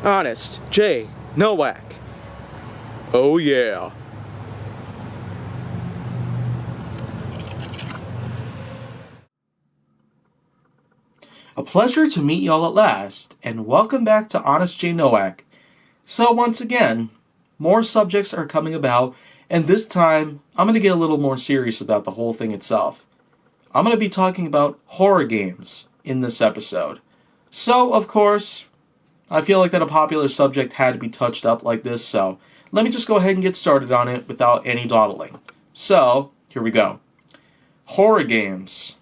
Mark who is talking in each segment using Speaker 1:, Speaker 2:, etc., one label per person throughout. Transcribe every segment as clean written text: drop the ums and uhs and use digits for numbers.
Speaker 1: Honest J. Nowak. Oh yeah.
Speaker 2: A pleasure to meet y'all at last, and welcome back to Honest J. Nowak. So once again, more subjects are coming about, and this time I'm going to get a little more serious about the whole thing itself. I'm going to be talking about horror games in this episode. So, of course, I feel like that a popular subject had to be touched up like this, so let me just go ahead and get started on it without any dawdling. So, here we go. Horror games.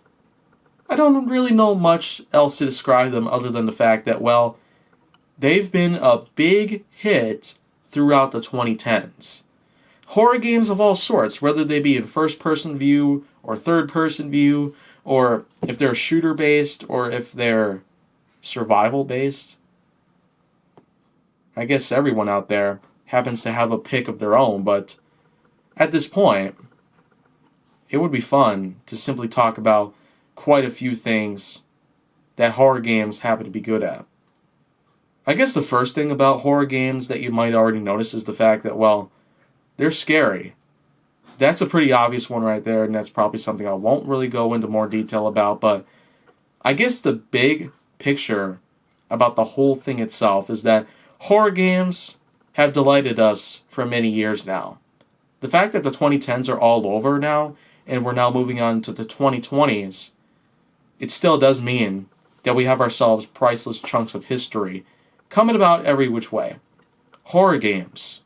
Speaker 2: I don't really know much else to describe them other than the fact that, well, they've been a big hit throughout the 2010s. Horror games of all sorts, whether they be in first-person view or third-person view, or if they're shooter-based or if they're survival-based. I guess everyone out there happens to have a pick of their own, but at this point, it would be fun to simply talk about quite a few things that horror games happen to be good at. I guess the first thing about horror games that you might already notice is the fact that, well, they're scary. That's a pretty obvious one right there, and that's probably something I won't really go into more detail about, but I guess the big picture about the whole thing itself is that horror games have delighted us for many years now. The fact that the 2010s are all over now, and we're now moving on to the 2020s, it still does mean that we have ourselves priceless chunks of history coming about every which way. Horror games.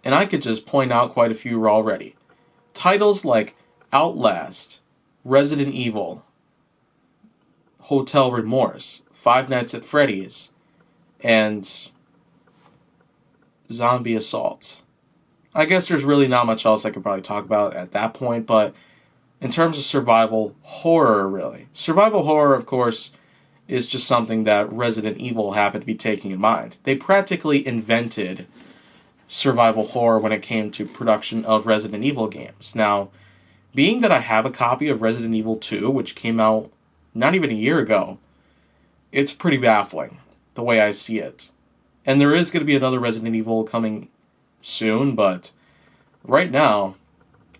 Speaker 2: And I could just point out quite a few already. Titles like Outlast, Resident Evil, Hotel Remorse, Five Nights at Freddy's, and Zombie Assault. I guess there's really not much else I could probably talk about at that point, but in terms of survival horror, really. Survival horror, of course, is just something that Resident Evil happened to be taking in mind. They practically invented survival horror when it came to production of Resident Evil games. Now, being that I have a copy of Resident Evil 2, which came out not even a year ago, it's pretty baffling, the way I see it. And there is going to be another Resident Evil coming soon, but right now,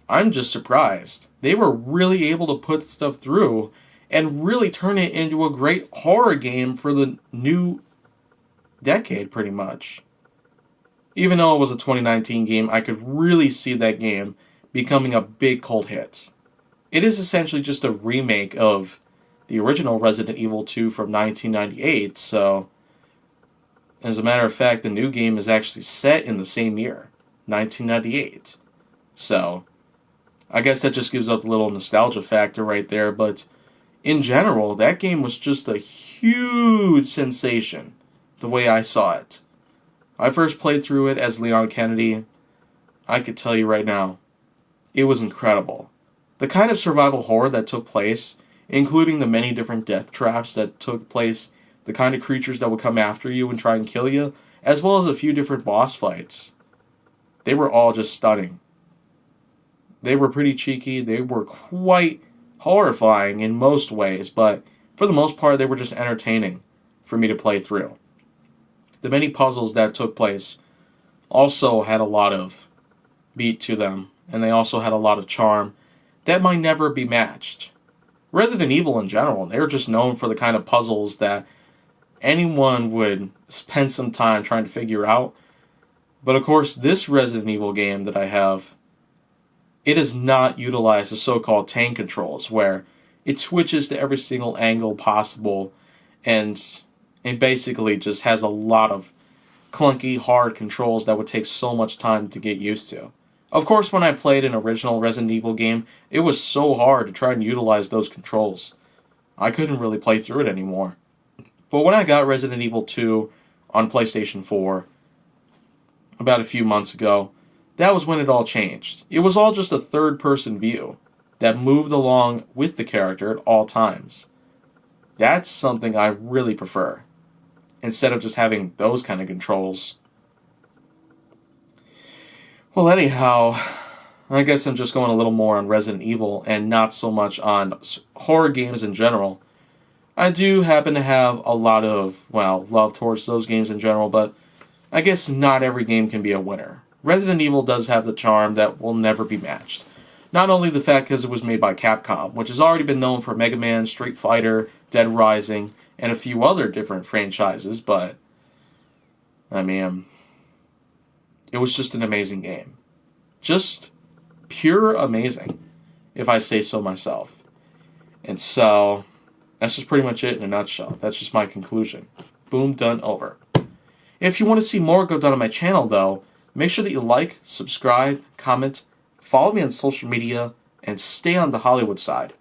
Speaker 2: I'm just surprised. They were really able to put stuff through and really turn it into a great horror game for the new decade, pretty much. Even though it was a 2019 game, I could really see that game becoming a big cult hit. It is essentially just a remake of the original Resident Evil 2 from 1998, so as a matter of fact, the new game is actually set in the same year, 1998. So I guess that just gives up a little nostalgia factor right there, but in general, that game was just a huge sensation, the way I saw it. I first played through it as Leon Kennedy. I could tell you right now, it was incredible. The kind of survival horror that took place, including the many different death traps that took place, the kind of creatures that would come after you and try and kill you, as well as a few different boss fights. They were all just stunning. They were pretty cheeky, they were quite horrifying in most ways, but for the most part, they were just entertaining for me to play through. The many puzzles that took place also had a lot of beat to them, and they also had a lot of charm that might never be matched. Resident Evil in general, they're just known for the kind of puzzles that anyone would spend some time trying to figure out. But of course, this Resident Evil game that I have, it does not utilize the so-called tank controls, where it switches to every single angle possible and basically just has a lot of clunky, hard controls that would take so much time to get used to. Of course, when I played an original Resident Evil game, it was so hard to try and utilize those controls. I couldn't really play through it anymore. But when I got Resident Evil 2 on PlayStation 4 about a few months ago, that was when it all changed. It was all just a third-person view that moved along with the character at all times. That's something I really prefer, instead of just having those kind of controls. Well, anyhow, I guess I'm just going a little more on Resident Evil and not so much on horror games in general. I do happen to have a lot of, well, love towards those games in general, but I guess not every game can be a winner. Resident Evil does have the charm that will never be matched. Not only the fact because it was made by Capcom, which has already been known for Mega Man, Street Fighter, Dead Rising, and a few other different franchises, but, I mean, it was just an amazing game. Just pure amazing, if I say so myself. And so, that's just pretty much it in a nutshell. That's just my conclusion. Boom, done, over. If you want to see more go down on my channel, though, make sure that you like, subscribe, comment, follow me on social media, and stay on the Hollywood side.